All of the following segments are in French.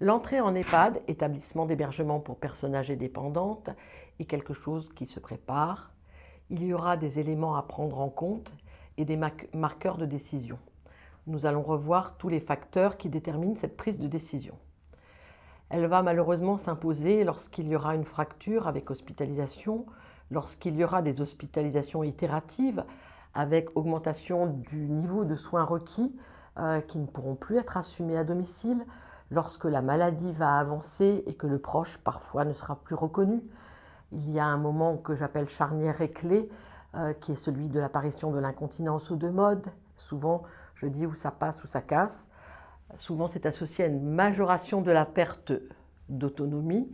L'entrée en EHPAD, établissement d'hébergement pour personnes âgées dépendantes, est quelque chose qui se prépare. Il y aura des éléments à prendre en compte et des marqueurs de décision. Nous allons revoir tous les facteurs qui déterminent cette prise de décision. Elle va malheureusement s'imposer lorsqu'il y aura une fracture avec hospitalisation, lorsqu'il y aura des hospitalisations itératives avec augmentation du niveau de soins requis qui ne pourront plus être assumés à domicile, lorsque la maladie va avancer et que le proche parfois ne sera plus reconnu. Il y a un moment que j'appelle charnière et clé, qui est celui de l'apparition de l'incontinence ou de mode. Souvent, je dis où ça passe ou ça casse. Souvent, c'est associé à une majoration de la perte d'autonomie.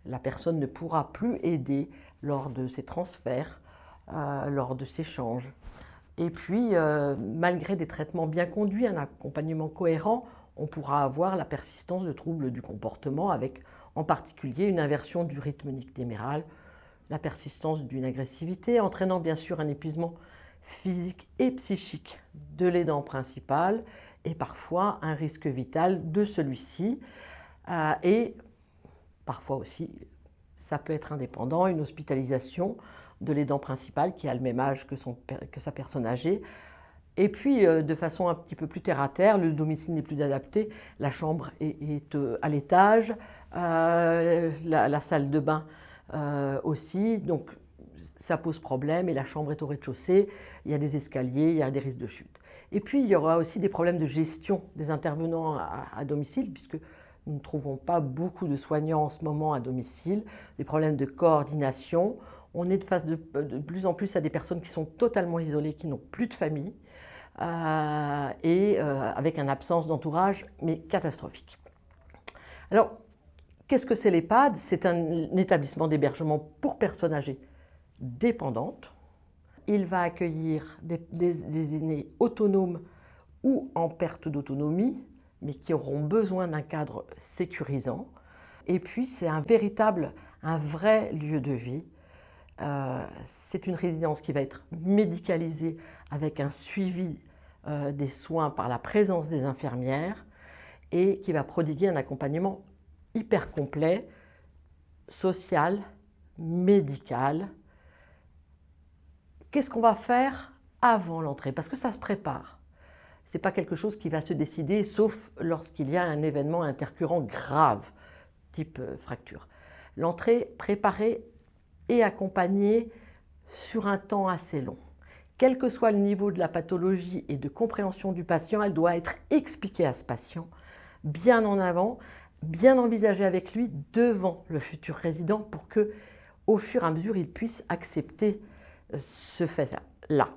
La personne ne pourra plus aider lors de ses transferts, lors de ses changes. Et puis, malgré des traitements bien conduits, un accompagnement cohérent, on pourra avoir la persistance de troubles du comportement avec en particulier une inversion du rythme nictéméral, la persistance d'une agressivité, entraînant bien sûr un épuisement physique et psychique de l'aidant principal et parfois un risque vital de celui-ci. Et parfois aussi, ça peut être indépendant, une hospitalisation de l'aidant principal qui a le même âge que sa personne âgée. Et puis, de façon un petit peu plus terre-à-terre, le domicile n'est plus adapté, la chambre est à l'étage, la salle de bain aussi, donc ça pose problème et la chambre est au rez-de-chaussée, il y a des escaliers, il y a des risques de chute. Et puis, il y aura aussi des problèmes de gestion des intervenants à domicile, puisque nous ne trouvons pas beaucoup de soignants en ce moment à domicile, des problèmes de coordination. On est face de plus en plus à des personnes qui sont totalement isolées, qui n'ont plus de famille, avec une absence d'entourage, mais catastrophique. Alors, qu'est-ce que c'est l'EHPAD? C'est un établissement d'hébergement pour personnes âgées dépendantes. Il va accueillir des aînés autonomes ou en perte d'autonomie, mais qui auront besoin d'un cadre sécurisant. Et puis, c'est un vrai lieu de vie. C'est une résidence qui va être médicalisée avec un suivi des soins par la présence des infirmières et qui va prodiguer un accompagnement hyper complet, social, médical. Qu'est-ce qu'on va faire avant l'entrée? Parce que ça se prépare. Ce n'est pas quelque chose qui va se décider sauf lorsqu'il y a un événement intercurrent grave, type fracture. L'entrée préparée et accompagnée sur un temps assez long. Quel que soit le niveau de la pathologie et de compréhension du patient, elle doit être expliquée à ce patient bien en avant, bien envisagée avec lui devant le futur résident pour que, au fur et à mesure, il puisse accepter ce fait-là.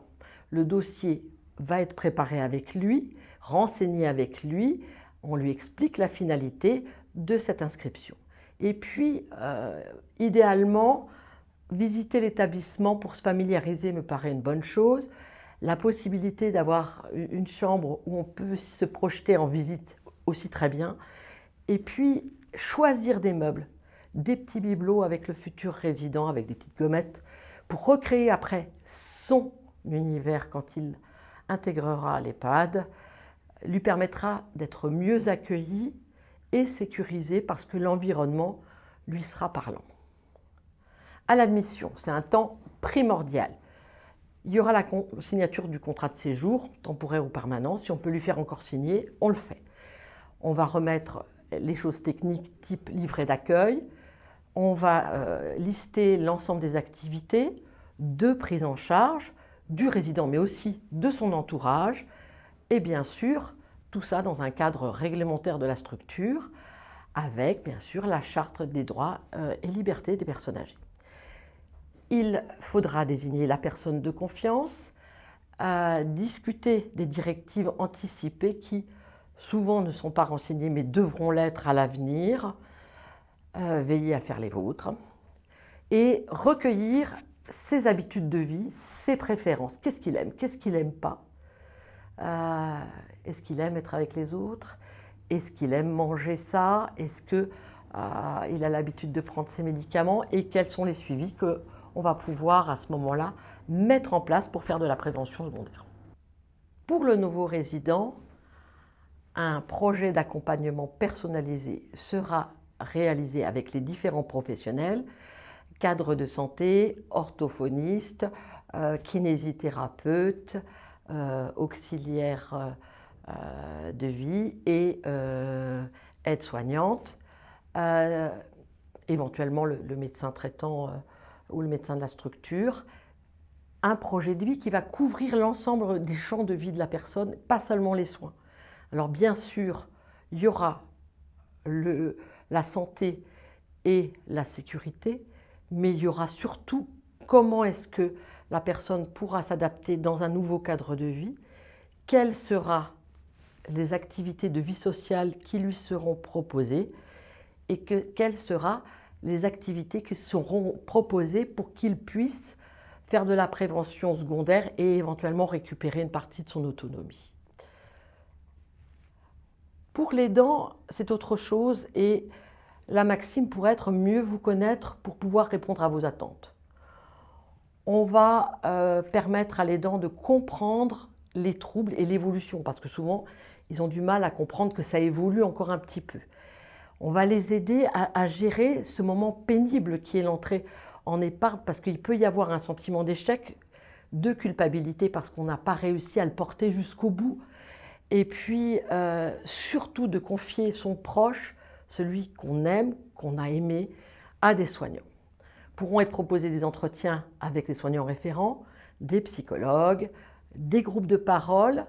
Le dossier va être préparé avec lui, renseigné avec lui, on lui explique la finalité de cette inscription. Et puis, idéalement, visiter l'établissement pour se familiariser me paraît une bonne chose. La possibilité d'avoir une chambre où on peut se projeter en visite aussi très bien. Et puis, choisir des meubles, des petits bibelots avec le futur résident, avec des petites gommettes, pour recréer après son univers quand il intégrera l'EHPAD, lui permettra d'être mieux accueilli et sécurisé parce que l'environnement lui sera parlant. À l'admission, c'est un temps primordial. Il y aura la signature du contrat de séjour, temporaire ou permanent. Si on peut lui faire encore signer, on le fait. On va remettre les choses techniques type livret d'accueil. On va lister l'ensemble des activités de prise en charge du résident, mais aussi de son entourage. Et bien sûr, tout ça dans un cadre réglementaire de la structure, avec bien sûr la charte des droits et libertés des personnes âgées. Il faudra désigner la personne de confiance, discuter des directives anticipées qui souvent ne sont pas renseignées mais devront l'être à l'avenir, veiller à faire les vôtres, et recueillir ses habitudes de vie, ses préférences. Qu'est-ce qu'il aime? Qu'est-ce qu'il n'aime pas? Est-ce qu'il aime être avec les autres? Est-ce qu'il aime manger ça? Est-ce qu'il a l'habitude de prendre ses médicaments? Et quels sont les suivis qu'on va pouvoir à ce moment-là mettre en place pour faire de la prévention secondaire? Pour le nouveau résident, un projet d'accompagnement personnalisé sera réalisé avec les différents professionnels, cadres de santé, orthophonistes, kinésithérapeutes, auxiliaires de vie et aides-soignantes, éventuellement le médecin traitant ou le médecin de la structure. Un projet de vie qui va couvrir l'ensemble des champs de vie de la personne, pas seulement les soins. Alors bien sûr, il y aura la santé et la sécurité, mais il y aura surtout comment est-ce que la personne pourra s'adapter dans un nouveau cadre de vie, quelles seront les activités de vie sociale qui lui seront proposées et quelles seront les activités qui seront proposées pour qu'il puisse faire de la prévention secondaire et éventuellement récupérer une partie de son autonomie. Pour les dents, c'est autre chose et la maxime pourrait être mieux vous connaître pour pouvoir répondre à vos attentes. On va permettre à l'aidant de comprendre les troubles et l'évolution parce que souvent, ils ont du mal à comprendre que ça évolue encore un petit peu. On va les aider à gérer ce moment pénible qui est l'entrée en EHPAD parce qu'il peut y avoir un sentiment d'échec, de culpabilité parce qu'on n'a pas réussi à le porter jusqu'au bout et puis surtout de confier son proche, celui qu'on aime, qu'on a aimé, à des soignants. Pourront être proposés des entretiens avec les soignants référents, des psychologues, des groupes de parole,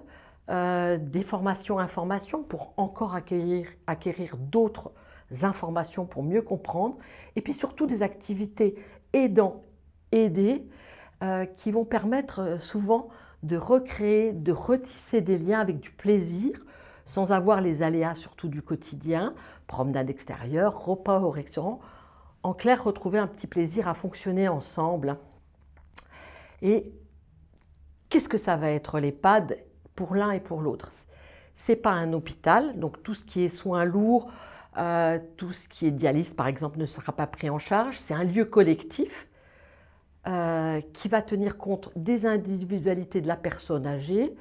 des formations, informations pour encore acquérir d'autres informations pour mieux comprendre et puis surtout des activités aidant-aider qui vont permettre souvent de recréer, de retisser des liens avec du plaisir sans avoir les aléas surtout du quotidien, promenade extérieure, repas au restaurant, en clair retrouver un petit plaisir à fonctionner ensemble. Et qu'est-ce que ça va être l'EHPAD pour l'un et pour l'autre? Ce n'est pas un hôpital, donc tout ce qui est soins lourds, tout ce qui est dialyse par exemple ne sera pas pris en charge. C'est un lieu collectif qui va tenir compte des individualités de la personne âgée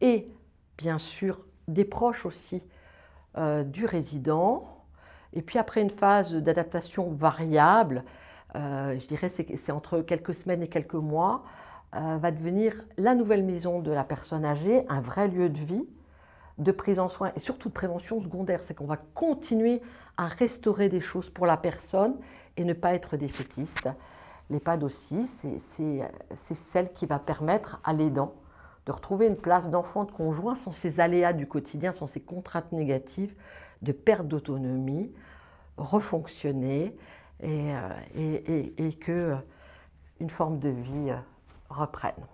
et bien sûr des proches aussi du résident. Et puis après une phase d'adaptation variable, je dirais c'est entre quelques semaines et quelques mois, va devenir la nouvelle maison de la personne âgée, un vrai lieu de vie, de prise en soin et surtout de prévention secondaire. C'est qu'on va continuer à restaurer des choses pour la personne et ne pas être défaitiste. L'EHPAD aussi, c'est celle qui va permettre à l'aidant de retrouver une place d'enfant, de conjoint sans ces aléas du quotidien, sans ces contraintes négatives de perte d'autonomie, refonctionner et que une forme de vie reprenne.